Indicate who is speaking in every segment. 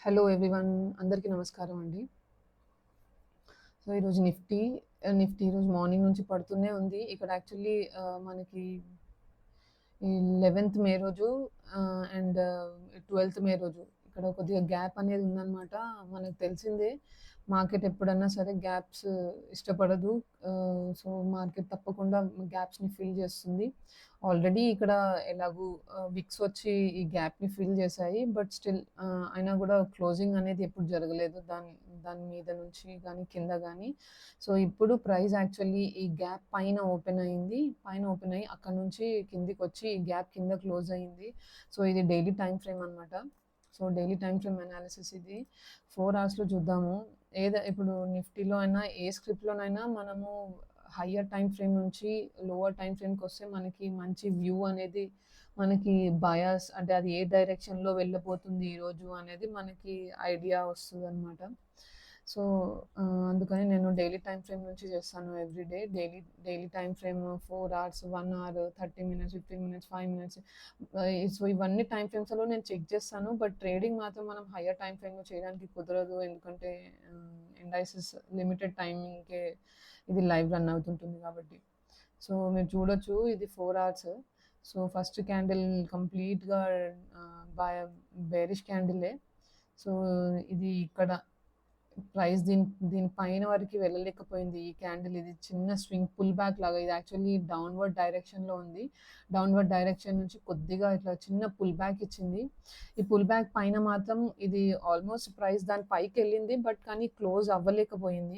Speaker 1: Hello everyone, అందరికీ నమస్కారం అండి. సో, ఈరోజు నిఫ్టీ ఈరోజు మార్నింగ్ నుంచి పడుతూనే ఉంది. ఇక్కడ యాక్చువల్లీ మనకి ఈ 11థ్ మే రోజు అండ్ 12థ్ మే రోజు ఇక్కడ కొద్దిగా గ్యాప్ అనేది ఉందనమాట. మనకు తెలిసిందే మార్కెట్ ఎప్పుడన్నా సరే గ్యాప్స్ ఇష్టపడదు. సో, మార్కెట్ తప్పకుండా గ్యాప్స్‌ని ఫిల్ చేస్తుంది. ఆల్రెడీ ఇక్కడ ఎలాగూ విక్స్ వచ్చి ఈ గ్యాప్‌ని ఫిల్ చేశాయి. బట్ స్టిల్ అయినా కూడా క్లోజింగ్ అనేది ఎప్పుడు జరగలేదు. దాని దాని మీద నుంచి గానీ, కింద గానీ. సో, ఇప్పుడు ప్రైస్ యాక్చువల్లీ ఈ గ్యాప్ పైన ఓపెన్ అయింది. పైన ఓపెన్ అయ్యి అక్కడి నుంచి కిందికొచ్చి ఈ గ్యాప్ కింద క్లోజ్ అయింది. సో, ఇది డైలీ టైమ్ ఫ్రేమ్ అనమాట. So, daily time frame analysis ఇది. 4 అవర్స్‌లో చూద్దాము. ఇప్పుడు నిఫ్టీలో అయినా ఏ స్క్రిప్ట్‌లోనైనా మనము హయ్యర్ టైమ్ ఫ్రేమ్ నుంచి లోవర్ టైమ్ ఫ్రేమ్‌కొస్తే మనకి మంచి వ్యూ అనేది మనకి బయాస్ అంటే అది ఏ డైరెక్షన్‌లో వెళ్ళబోతుంది ఈరోజు అనేది మనకి ఐడియా వస్తదనమాట. సో, అందుకని నేను డైలీ టైమ్ ఫ్రేమ్ నుంచి చేస్తాను everyday. Daily time frame 4 hours, 1 hour, 30 minutes, 15 minutes, 5 minutes. So, ఇవన్నీ టైమ్ ఫ్రేమ్స్‌లో నేను చెక్ చేస్తాను. బట్ ట్రేడింగ్ మాత్రం మనం హయ్యర్ టైమ్ ఫ్రేమ్‌లో చేయడానికి కుదరదు. ఎందుకంటే ఇండైసెస్ లిమిటెడ్ టైమింగ్‌కే ఇది లైవ్ రన్ అవుతుంటుంది కాబట్టి. సో, మీరు చూడొచ్చు ఇది 4 అవర్స్. సో, ఫస్ట్ క్యాండిల్ కంప్లీట్‌గా బయ బేరిష్ క్యాండిలే. సో, ఇది ఇక్కడ ప్రైస్ దీని పైన వరకి వెళ్ళలేకపోయింది. ఈ క్యాండిల్ ఇది చిన్న స్వింగ్ పుల్ బ్యాక్ లాగా. ఇది యాక్చువల్లీ డౌన్‌వర్డ్ డైరెక్షన్‌లో ఉంది. డౌన్‌వర్డ్ డైరెక్షన్ నుంచి కొద్దిగా ఇట్లా చిన్న పుల్ బ్యాక్ ఇచ్చింది. ఈ పుల్ బ్యాక్ పైన మాత్రం ఇది ఆల్మోస్ట్ ప్రైస్ దాని పైకెళ్ళింది. బట్ కానీ క్లోజ్ అవ్వలేకపోయింది.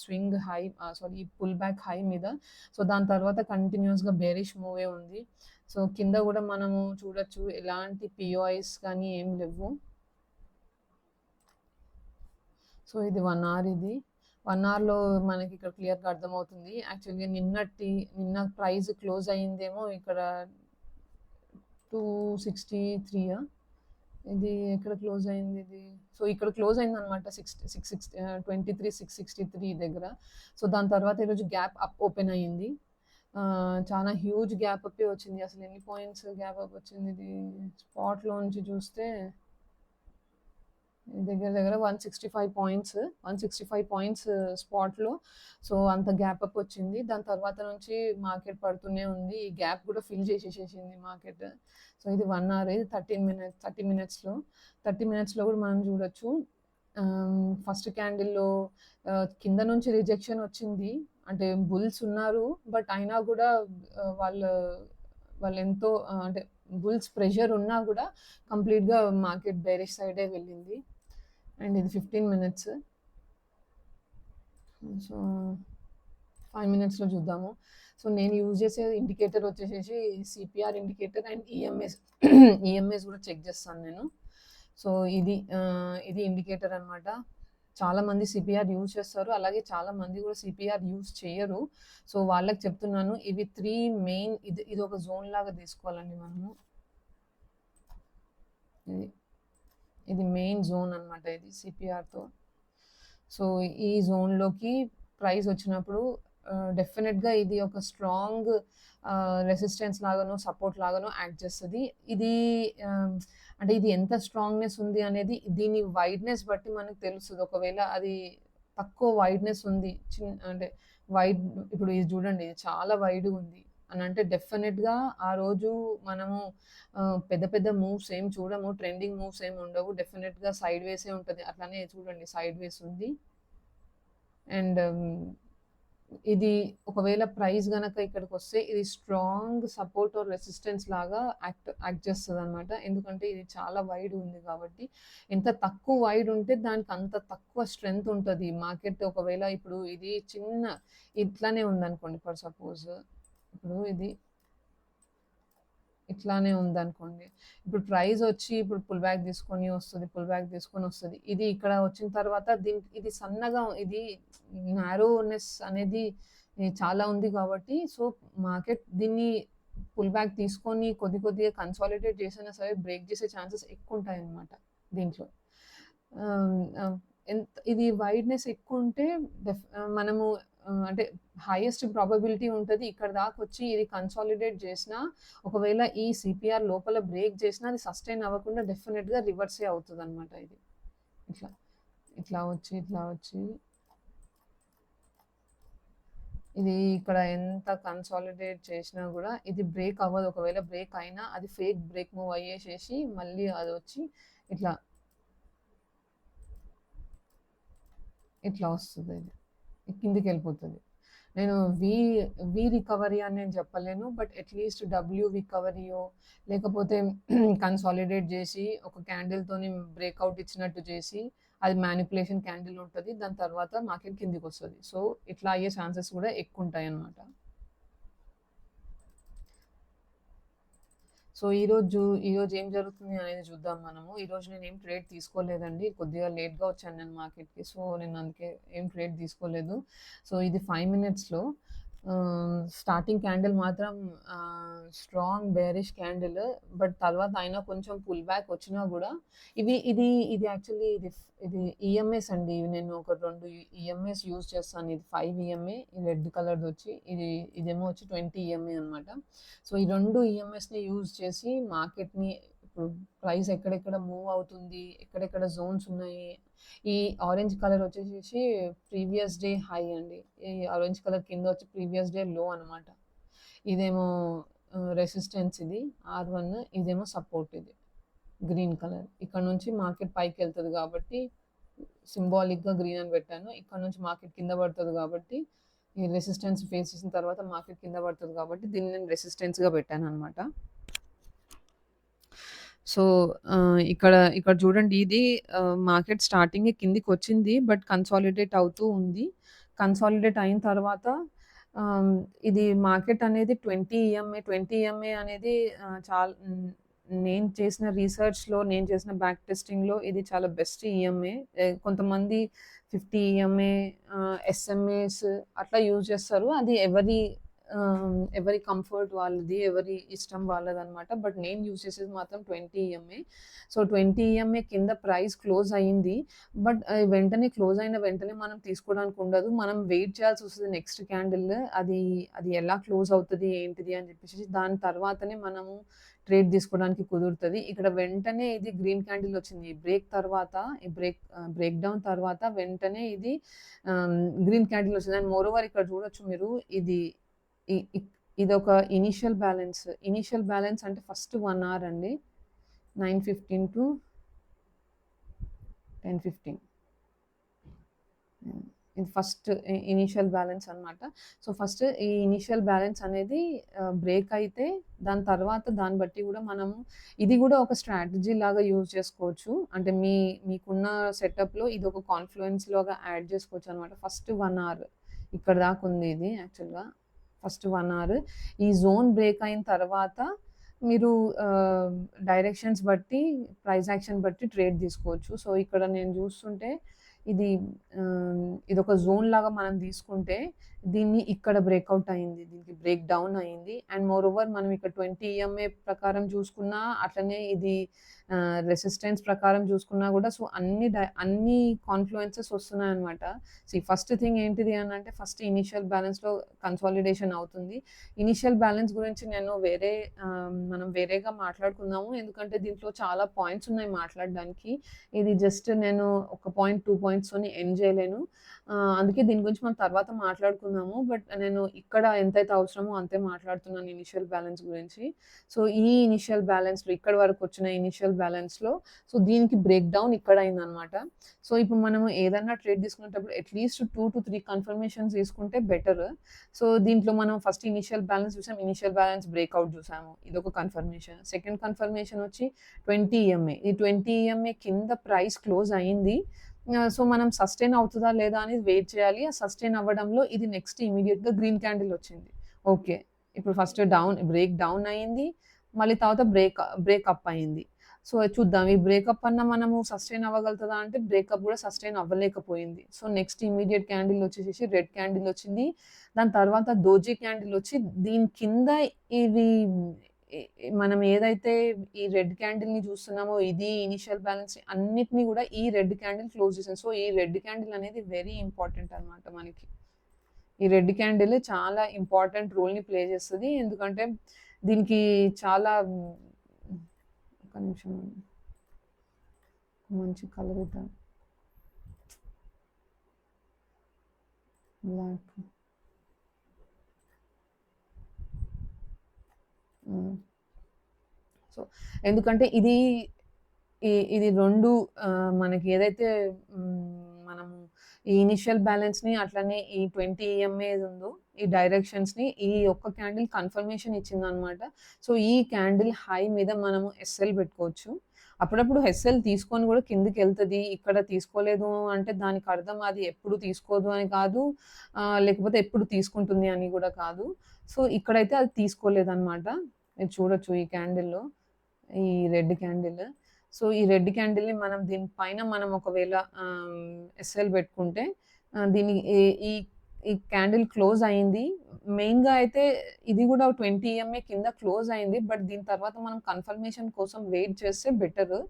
Speaker 1: స్వింగ్ హై సారీ ఈ పుల్ బ్యాక్ హై మీద. సో, దాని తర్వాత కంటిన్యూయస్‌గా బేరిష్ మూవే ఉంది. సో, కింద కూడా మనము చూడొచ్చు ఎలాంటి పిఓఐస్ కానీ ఏం లెవ్వు. సో, ఇది 1 అవర్ ఇది. 1 అవర్‌లో మనకి ఇక్కడ క్లియర్‌గా అర్థమవుతుంది. యాక్చువల్‌గా నిన్న ప్రైస్ క్లోజ్ అయిందేమో ఇక్కడ 263 ఇది ఎక్కడ క్లోజ్ అయింది ఇది? సో, ఇక్కడ క్లోజ్ అయిందనమాట 663 దగ్గర. సో, దాని తర్వాత ఈరోజు గ్యాప్ అప్ ఓపెన్ అయింది. చాలా హ్యూజ్ గ్యాప్ అప్పే వచ్చింది. అసలు ఎన్ని పాయింట్స్ గ్యాప్ అప్ వచ్చింది ఇది? స్పాట్‌లో నుంచి చూస్తే దగ్గర దగ్గర 165 పాయింట్స్ స్పాట్‌లో. సో, అంత గ్యాప్ అప్ వచ్చింది. దాని తర్వాత నుంచి మార్కెట్ పడుతూనే ఉంది. ఈ గ్యాప్ కూడా ఫిల్ చేసేసేసింది మార్కెట్. సో, ఇది 1 అవర్ ఇది 30 మినిట్స్‌లో. 30 మినిట్స్‌లో కూడా మనం చూడొచ్చు. ఫస్ట్ క్యాండిల్‌లో కింద నుంచి రిజెక్షన్ వచ్చింది. అంటే బుల్స్ ఉన్నారు. బట్ అయినా కూడా వాళ్ళెంతో అంటే బుల్స్ ప్రెషర్ ఉన్నా కూడా కంప్లీట్‌గా మార్కెట్ బేరిష్ సైడే వెళ్ళింది. అండ్ ఇది 15 మినిట్స్. సో, 5 మినిట్స్‌లో చూద్దాము. సో, నేను యూజ్ చేసే ఇండికేటర్ వచ్చేసేసి సిపిఆర్ ఇండికేటర్ అండ్ ఈఎంఎస్ కూడా చెక్ చేస్తాను నేను. సో, ఇది ఇండికేటర్ అనమాట. చాలామంది సిపిఆర్ యూజ్ చేస్తారు. అలాగే చాలామంది కూడా సిపిఆర్ యూజ్ చేయరు. సో, వాళ్ళకి చెప్తున్నాను. ఇవి 3 మెయిన్ ఇది ఒక జోన్ లాగా తీసుకోవాలండి మనము. ఇది మెయిన్ జోన్ అనమాట ఇది సిపిఆర్‌తో. సో, ఈ జోన్‌లోకి ప్రైస్ వచ్చినప్పుడు డెఫినిట్‌గా ఇది ఒక స్ట్రాంగ్ రెసిస్టెన్స్ లాగానో, సపోర్ట్ లాగానో యాక్ట్ చేస్తది. ఇది అంటే ఇది ఎంత స్ట్రాంగ్‌నెస్ ఉంది అనేది దీని వైడ్‌నెస్ బట్టి మనకు తెలుస్తది. ఒకవేళ అది తక్కువ వైడ్‌నెస్ ఉంది. అంటే వైడ్ ఇప్పుడు ఇది చూడండి ఇది చాలా వైడ్‌గుంది అనంటే డెఫినిట్‌గా ఆ రోజు మనము పెద్ద పెద్ద మూవ్స్ ఏం చూడము. ట్రెండింగ్ మూవ్స్ ఏమి ఉండవు. డెఫినిట్‌గా సైడ్ వేసే ఉంటది. అట్లనే చూడండి సైడ్ వేస్ ఉంది. అండ్ ఇది ఒకవేళ ప్రైస్ గనక ఇక్కడికొస్తే ఇది స్ట్రాంగ్ సపోర్ట్ ఆర్ రెసిస్టెన్స్ లాగా యాక్ట్ చేస్తదనమాట. ఎందుకంటే ఇది చాలా వైడ్ ఉంది కాబట్టి. ఎంత తక్కువ వైడ్ ఉంటే దానికి అంత తక్కువ స్ట్రెంత్ ఉంటది. మార్కెట్ ఒకవేళ ఇప్పుడు ఇది ఇట్లానే ఉందనుకోండి ఫర్ సపోజ్. ఇప్పుడు ఇది ఇట్లానే ఉందనుకోండి. ఇప్పుడు ప్రైస్ వచ్చి ఇప్పుడు పుల్ బ్యాక్ తీసుకొని వస్తది. ఇది ఇక్కడ వచ్చిన తర్వాత ఇది సన్నగా ఇది నారోనెస్ అనేది చాలా ఉంది కాబట్టి సో, మార్కెట్ దీన్ని పుల్ బ్యాక్ తీసుకొని కొద్దిగా కన్సాలిడేట్ చేసినా సరే బ్రేక్ చేసే ఛాన్సెస్ ఎక్కువుంటాయన్నమాట దీంట్లో. ఇది వైడ్‌నెస్ ఎక్కువుంటే మనము అంటే హైయెస్ట్ ప్రాబబిలిటీ ఉంటది. ఇక్కడ దాకొచ్చి ఇది కన్సాలిడేట్ చేసినా, ఒకవేళ ఈ సిపిఆర్ లోపల బ్రేక్ చేసినా అది సస్టైన్ అవ్వకుండా డెఫినిట్‌గా రివర్సే అవుతదనమాట ఇది. ఇట్లా ఇట్లా వచ్చి ఇది ఇక్కడ ఎంత కన్సాలిడేట్ చేసినా కూడా ఇది బ్రేక్ అవ్వదు. ఒకవేళ బ్రేక్ అయినా అది ఫేక్ బ్రేక్ మూవ్ అయ్యేసేసి మళ్ళీ అది వచ్చి ఇట్లా ఇట్లా వస్తుంది, ఇది కిందికి వెళ్ళిపోతుంది. నేను వి వి రికవరీ అని నేను చెప్పలేను, బట్ అట్లీస్ట్ డబ్ల్యూ రికవరీయో లేకపోతే కన్సాలిడేట్ చేసి ఒక క్యాండిల్తోని బ్రేక్అవుట్ ఇచ్చినట్టు చేసి అది మ్యానిపులేషన్ క్యాండిల్ ఉంటుంది, దాని తర్వాత మార్కెట్ కిందికి వస్తుంది. సో ఇట్లా అయ్యే ఛాన్సెస్ కూడా ఎక్కువ ఉంటాయి అన్నమాట. సో ఈరోజు ఏం జరుగుతుంది అనేది చూద్దాం మనము. ఈరోజు నేను ఏం ట్రేడ్ తీసుకోలేదండి, కొద్దిగా లేట్గా వచ్చాను నేను మార్కెట్కి. సో నేను అందుకే ఏం ట్రేడ్ తీసుకోలేదు. సో ఇది 5 మినిట్స్లో స్టార్టింగ్ క్యాండిల్ మాత్రం స్ట్రాంగ్ బేరిష్ క్యాండిల్, బట్ తర్వాత అయినా కొంచెం పుల్ బ్యాక్ వచ్చినా కూడా ఇది యాక్చువల్లీ ఇది ఈఎంఎస్ అండి. నేను ఒక 2 ఈఎంఎస్ యూజ్ చేస్తాను. ఇది 5 ఈఎంఏ, రెడ్ కలర్ది వచ్చి ఇదేమో వచ్చి 20 ఈఎంఏ అనమాట. సో ఈ 2 ఈఎంఎస్ని యూజ్ చేసి మార్కెట్ని ఇప్పుడు ప్రైస్ ఎక్కడెక్కడ మూవ్ అవుతుంది, ఎక్కడెక్కడ జోన్స్ ఉన్నాయి. ఈ ఆరెంజ్ కలర్ వచ్చేసేసి ప్రీవియస్ డే హై అండి. ఈ ఆరెంజ్ కలర్ కింద వచ్చి ప్రీవియస్ డే లో అనమాట. ఇదేమో రెసిస్టెన్స్, ఇది R1, ఇదేమో సపోర్ట్, ఇది గ్రీన్ కలర్. ఇక్కడ నుంచి మార్కెట్ పైకి వెళ్తుంది కాబట్టి సింబాలిక్గా గ్రీన్ అని పెట్టాను. ఇక్కడ నుంచి మార్కెట్ కింద పడుతుంది కాబట్టి ఈ రెసిస్టెన్స్ ఫేస్ చేసిన తర్వాత మార్కెట్ కింద పడుతుంది కాబట్టి దీన్ని నేను రెసిస్టెన్స్గా పెట్టాను అనమాట. సో ఇక్కడ చూడండి, ఇది మార్కెట్ స్టార్టింగ్ కిందికి వచ్చింది, బట్ కన్సాలిడేట్ అవుతూ ఉంది. కన్సాలిడేట్ అయిన తర్వాత ఇది మార్కెట్ అనేది 20 ఈఎంఏ అనేది నేను చేసిన రీసెర్చ్‌లో, నేను చేసిన బ్యాక్ టెస్టింగ్‌లో ఇది చాలా బెస్ట్ ఈఎంఏ. కొంతమంది 50 ఈఎంఏ, ఎస్ఎంఏస్ అట్లా యూజ్ చేస్తారు. అది ఎవరి కంఫర్ట్ వాళ్ళది, ఎవరి ఇష్టం వాళ్ళదనమాట. బట్ నేను యూజ్ చేసేది మాత్రం 20 ఈఎంఏ. సో 20 ఈఎంఏ కింద ప్రైస్ క్లోజ్ అయింది, బట్ వెంటనే క్లోజ్ అయిన వెంటనే మనం తీసుకోవడానికి ఉండదు. మనం వెయిట్ చేయాల్సి వస్తుంది నెక్స్ట్ క్యాండిల్, అది ఎలా క్లోజ్ అవుతుంది ఏంటిది అని చెప్పేసి దాని తర్వాతనే మనము ట్రేడ్ తీసుకోవడానికి కుదురుతుంది. ఇక్కడ వెంటనే ఇది గ్రీన్ క్యాండిల్ వచ్చింది. బ్రేక్ తర్వాత ఈ బ్రేక్ డౌన్ తర్వాత వెంటనే ఇది గ్రీన్ క్యాండిల్ వచ్చింది. అండ్ మోర్ ఓవర్ ఇక్కడ చూడొచ్చు మీరు, ఇదొక ఇనిషియల్ బ్యాలెన్స్ అంటే ఫస్ట్ 1 అవర్ అండి, 9:15 to 10:15. ఇది ఫస్ట్ ఇనిషియల్ బ్యాలెన్స్ అనమాట. సో ఫస్ట్ ఈ ఇనిషియల్ బ్యాలెన్స్ అనేది బ్రేక్ అయితే దాని తర్వాత దాన్ని బట్టి కూడా మనము ఇది కూడా ఒక స్ట్రాటజీ లాగా యూజ్ చేసుకోవచ్చు. అంటే మీకున్న సెటప్లో ఇది ఒక కాన్ఫ్లుయెన్స్ లాగా యాడ్ చేసుకోవచ్చు అనమాట. ఫస్ట్ 1 అవర్ ఇక్కడ దాకా ఉంది ఇది యాక్చువల్గా. ఫస్ట్ 1 అవర్ ఈ జోన్ బ్రేక్ అయిన తర్వాత మీరు డైరెక్షన్స్ బట్టి, ప్రైస్ యాక్షన్ బట్టి ట్రేడ్ తీసుకోవచ్చు. సో ఇక్కడ నేను చూస్తుంటే ఇదొక జోన్ లాగా మనం తీసుకుంటే దీన్ని ఇక్కడ బ్రేక్అవుట్ అయింది, దీనికి బ్రేక్ డౌన్ అయింది. అండ్ మోర్ ఓవర్ మనం ఇక్కడ 20 ఈఎంఏ ప్రకారం చూసుకున్నా, అట్లనే ఇది రెసిస్టెన్స్ ప్రకారం చూసుకున్నా కూడా సో అన్ని కాన్ఫ్లుయెన్సెస్ వస్తున్నాయన్నమాట. ఫస్ట్ థింగ్ ఏంటిది అని అంటే ఫస్ట్ ఇనిషియల్ బ్యాలెన్స్లో కన్సాలిడేషన్ అవుతుంది. ఇనిషియల్ బ్యాలెన్స్ గురించి మనం వేరేగా మాట్లాడుకుందాము, ఎందుకంటే దీంట్లో చాలా పాయింట్స్ ఉన్నాయి మాట్లాడడానికి. ఇది జస్ట్ నేను ఒక పాయింట్ 2 పాయింట్స్తోని ఎండ్ చేయలేను. అందుకే దీని గురించి మనం తర్వాత మాట్లాడుకుందాము. బట్ నేను ఇక్కడ ఎంతైతే అవసరమో అంతే మాట్లాడుతున్నాను ఇనిషియల్ బ్యాలెన్స్ గురించి. సో ఈ ఇనిషియల్ బ్యాలెన్స్లో ఇక్కడి వరకు వచ్చిన ఇనిషియల్ బ్యాలెన్స్లో సో దీనికి బ్రేక్ డౌన్ ఇక్కడ అయిందనమాట. సో ఇప్పుడు మనము ఏదైనా ట్రేడ్ తీసుకునేటప్పుడు అట్లీస్ట్ 2 to 3 కన్ఫర్మేషన్స్ తీసుకుంటే బెటర్. సో దీంట్లో మనం ఫస్ట్ ఇనిషియల్ బ్యాలెన్స్ చూసాం, ఇనిషియల్ బ్యాలెన్స్ బ్రేక్అవుట్ చూసాము, ఇదొక కన్ఫర్మేషన్. సెకండ్ కన్ఫర్మేషన్ వచ్చి 20 ఈఎంఏ. ఈ 20 ఈఎంఏ కింద ప్రైస్ క్లోజ్ అయింది. సో మనం సస్టైన్ అవుతుందా లేదా అనేది వెయిట్ చేయాలి. ఆ సస్టైన్ అవ్వడంలో ఇది నెక్స్ట్ ఇమీడియట్గా గ్రీన్ క్యాండిల్ వచ్చింది. ఓకే, ఇప్పుడు ఫస్ట్ బ్రేక్ డౌన్ అయింది, మళ్ళీ తర్వాత బ్రేక్ అప్ అయింది. సో చూద్దాం, ఈ బ్రేకప్ అన్న మనము సస్టైన్ అవ్వగలుగుతుందా అంటే బ్రేకప్ కూడా సస్టైన్ అవ్వలేకపోయింది. సో నెక్స్ట్ ఇమీడియట్ క్యాండిల్ వచ్చేసి రెడ్ క్యాండిల్ వచ్చింది. దాని తర్వాత డోజీ క్యాండిల్ వచ్చి దీని కింద ఇవి మనం ఏదైతే ఈ రెడ్ క్యాండిల్ని చూస్తున్నామో ఇది ఇనిషియల్ బ్యాలెన్స్ అన్నిటినీ కూడా ఈ రెడ్ క్యాండిల్ క్లోజ్ చేసింది. సో ఈ రెడ్ క్యాండిల్ అనేది వెరీ ఇంపార్టెంట్ అనమాట మనకి. ఈ రెడ్ క్యాండిల్ చాలా ఇంపార్టెంట్ రోల్ని ప్లే చేస్తుంది, ఎందుకంటే దీనికి చాలా ఒక నిమిషం మంచి కలర్ ఇద్దాం. బ్లాక్. హ్మ్. సో, ఎందుకంటే ఇది 2 మనకి ఏదైతే మనము ఈ ఇనిషియల్ బ్యాలెన్స్‌ని అట్లనే ఈ 20 ఈఎంఐ ఉందో, ఈ డైరెక్షన్స్‌ని ఈ ఒక్క క్యాండిల్ కన్ఫర్మేషన్ ఇచ్చిందనమాట. సో, ఈ క్యాండిల్ హై మీద మనము ఎస్ఎల్ పెట్టుకోవచ్చు. అప్పుడప్పుడు ఎస్ఎల్ తీసుకొని గూడా కిందకెళ్తది. ఇక్కడ తీసుకోలేదు అంటే దానికి అర్థం అది ఎప్పుడు తీసుకోదు అని కాదు. లేకపోతే ఎప్పుడు తీసుకుంటుంది అని గూడా కాదు. సో, ఇక్కడైతే అది తీసుకోలేదనమాట. మీరు చూడొచ్చు ఈ క్యాండిల్‌లో. ఈ రెడ్ క్యాండిల్. సో, ఈ రెడ్ క్యాండిల్‌ని మనం దీని పైన మనం ఒకవేళ ఎస్ఎల్ పెట్టుకుంటే దీని ఈ ఈ ఈ క్యాండిల్ క్లోజ్ అయింది. మెయిన్‌గా అయితే ఇది గూడా 20 ఈఎంఏ కింద క్లోజ్ అయింది. బట్ దీని తర్వాత మనం కన్ఫర్మేషన్ కోసం వెయిట్ చేస్తే బెటరు.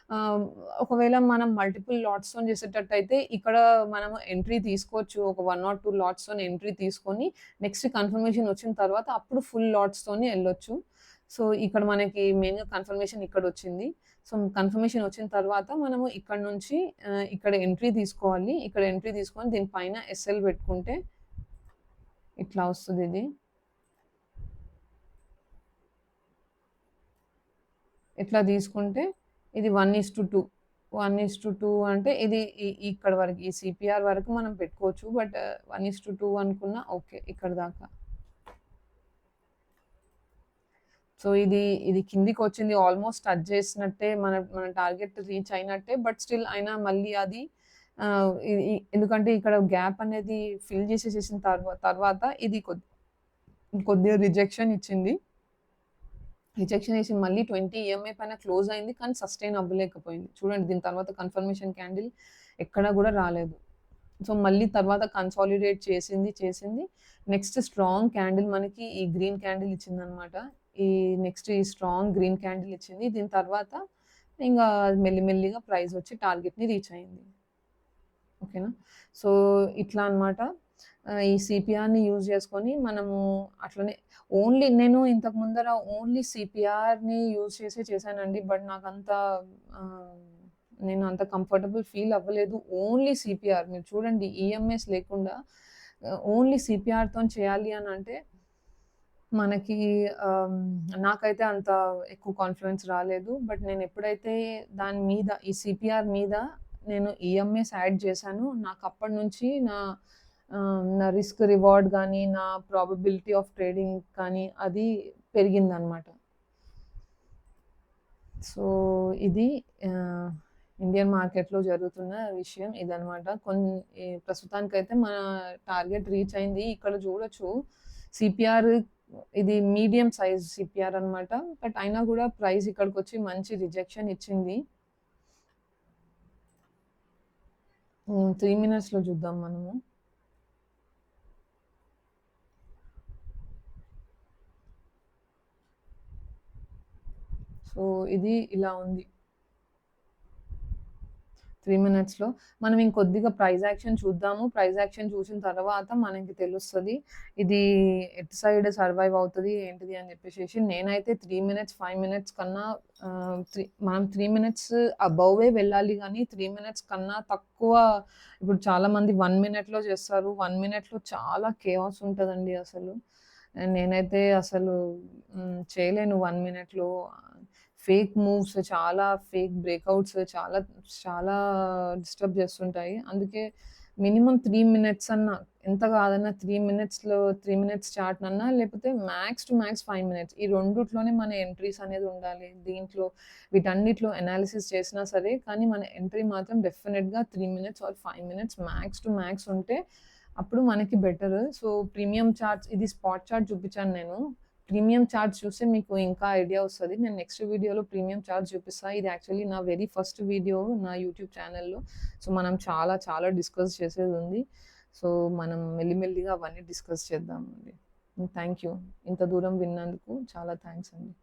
Speaker 1: ఆహ్, ఒకవేళ మనం మల్టిపుల్ లాట్స్‌తోని చేసేటట్టయితే ఇక్కడ మనము ఎంట్రీ తీసుకోవచ్చు. ఒక 1 ఆర్ 2 లాట్స్‌తోని ఎంట్రీ తీసుకొని నెక్స్ట్ కన్ఫర్మేషన్ వచ్చిన తర్వాత అప్పుడు ఫుల్ లాట్స్‌తోని ఎళ్ళొచ్చు. సో, ఇక్కడ మనకి మెయిన్‌గా కన్ఫర్మేషన్ ఇక్కడొచ్చింది. సో, కన్ఫర్మేషన్ వచ్చిన తర్వాత మనము ఇక్కడ నుంచి ఇక్కడ ఎంట్రీ తీసుకోవాలి. ఇక్కడ ఎంట్రీ తీసుకొని దీని పైన ఎస్ఎల్ పెట్టుకుంటే ఇట్లా వస్తదిది. ఇట్లా తీసుకుంటే ఇది 1:2. 1:2 అంటే ఇది ఇక్కడ వరకు ఈ సీపీఆర్ వరకు మనం పెట్టుకోవచ్చు. బట్ 1:2 అనుకున్నా ఓకే. ఇక్కడి దాకా. సో, ఇది కిందికొచ్చింది ఆల్‌మోస్ట్ టచ్ చేసినట్టే మన టార్గెట్ రీచ్ అయినట్టే. బట్ స్టిల్ అయినా మళ్ళీ అది ఆహ్, ఇ ఇ ఎందుకంటే ఇక్కడ గ్యాప్ అనేది ఫిల్ చేసేసేసిన తర్వాత ఇది కొద్దిగా రిజెక్షన్ ఇచ్చింది. రిజెక్షన్ ఇచ్చి మళ్ళీ 20 ఈఎంఐ పైన క్లోజ్ అయింది. కానీ సస్టైన్ అవ్వలేకపోయింది. చూడండి దీని తర్వాత కన్ఫర్మేషన్ క్యాండిల్ ఎక్కడ గూడా రాలేదు. సో, మళ్ళీ తర్వాత కన్సాలిడేట్ చేసింది. నెక్స్ట్ స్ట్రాంగ్ క్యాండిల్ మనకి ఈ గ్రీన్ క్యాండిల్ ఇచ్చిందనమాట. నెక్స్ట్ ఈ స్ట్రాంగ్ గ్రీన్ క్యాండిల్ ఇచ్చింది. దీని తర్వాత ఇంగా మెల్లిమెల్లిగా ప్రైస్ వచ్చి టార్గెట్‌ని రీచ్ అయింది. ఓకేనా? సో, ఇట్లా అన్నమాట. ఈ సీపీఆర్‌ని యూజ్ చేసుకొని మనము అట్లనే నేను ఇంతకు ముందర ఓన్లీ సీపీఆర్‌ని యూజ్ చేశానండి. బట్ నాకంత ఆహ్, నేను అంత కంఫర్టబుల్ ఫీల్ అవ్వలేదు. ఓన్లీ సీపీఆర్ మీరు చూడండి ఈఎంఐస్ లేకుండా ఓన్లీ సీపీఆర్‌తోని చేయాలి అనంటే మనకి నాకైతే అంత ఎక్కువ కాన్ఫిడెన్స్ రాలేదు. బట్ నేనెప్పుడైతే దాని మీద ఈ సీపీఆర్ మీద నేను ఈఎంఐస్ యాడ్ చేశానో నాకప్పటి నుంచి నా రిస్క్ రివార్డ్ గానీ, నా ప్రాబబిలిటీ ఆఫ్ ట్రేడింగ్ కానీ అది పెరిగిందనమాట. సో, ఇది ఇండియన్ మార్కెట్‌లో జరుగుతున్న విషయం ఇదనమాట. ప్రస్తుతానికైతే మన టార్గెట్ రీచ్ అయింది. ఇక్కడ చూడొచ్చు సీపీఆర్ ఇది మీడియం సైజ్ సీపీఆర్ అనమాట. బట్ అయినా గూడా ప్రైస్ ఇక్కడికొచ్చి మంచి రిజెక్షన్ ఇచ్చింది. 3 మినిట్స్‌లో చూద్దాం మనము. సో, ఇది ఇలా ఉంది. 3 మినిట్స్‌లో. మనం ఇంకొద్దిగా ప్రైస్ యాక్షన్ చూద్దాము. ప్రైస్ యాక్షన్ చూసిన తర్వాత మనకి తెలుస్తది. ఇది ఎటు సైడ్ సర్వైవ్ అవుతది, ఏంటిది అని చెప్పేసేసి. నేనైతే 3 మినిట్స్, 5 మినిట్స్ కన్నా మనం 3 మినిట్స్ అబోవే వెళ్ళాలి గానీ, 3 మినిట్స్ కన్నా తక్కువ ఇప్పుడు చాలామంది 1 మినిట్‌లో చేస్తారు. 1 మినిట్‌లో చాలా కేయాస్ ఉంటదండి అసలు. నేనైతే అసలు చేయలేను 1 మినిట్‌లో. ఫేక్ మూవ్స్ చాలా ఫేక్ బ్రేకౌట్స్ చాలా చాలా డిస్టర్బ్ చేస్తుంటాయి. అందుకే మినిమమ్ 3 మినిట్స్ అన్నా ఎంత కాదన్నా 3 మినిట్స్ చార్ట్‌నన్నా లేకపోతే మ్యాక్స్ టు మ్యాక్స్ 5 మినిట్స్. ఈ రెండిట్లోనే మన ఎంట్రీస్ అనేది ఉండాలి. దీంట్లో వీటన్నిటిలో అనాలిసిస్ చేసినా సరే కానీ మన ఎంట్రీ మాత్రం డెఫినిట్‌గా 3 minutes or 5 minutes max to max ఉంటే అప్పుడు మనకి బెటర్. సో, ప్రీమియం చార్ట్స్ ఇది స్పాట్ చార్ట్ చూపించాను నేను. ప్రీమియం చార్ట్స్ చూస్తే మీకు ఇంకా ఐడియా వస్తది. నేను నెక్స్ట్ వీడియోలో ప్రీమియం చార్ట్స్ చూపిస్తా. ఇది యాక్చువల్లీ నా వెరీ ఫస్ట్ వీడియో నా యూట్యూబ్ ఛానెల్‌లో. సో, మనం చాలా చాలా డిస్కస్ చేసేదుంది. సో, మనం మెల్లిమెల్లిగా అవన్నీ డిస్కస్ చేద్దామండి. Thank you. ఇంత దూరం విన్నందుకు చాలా థాంక్స్ అండి.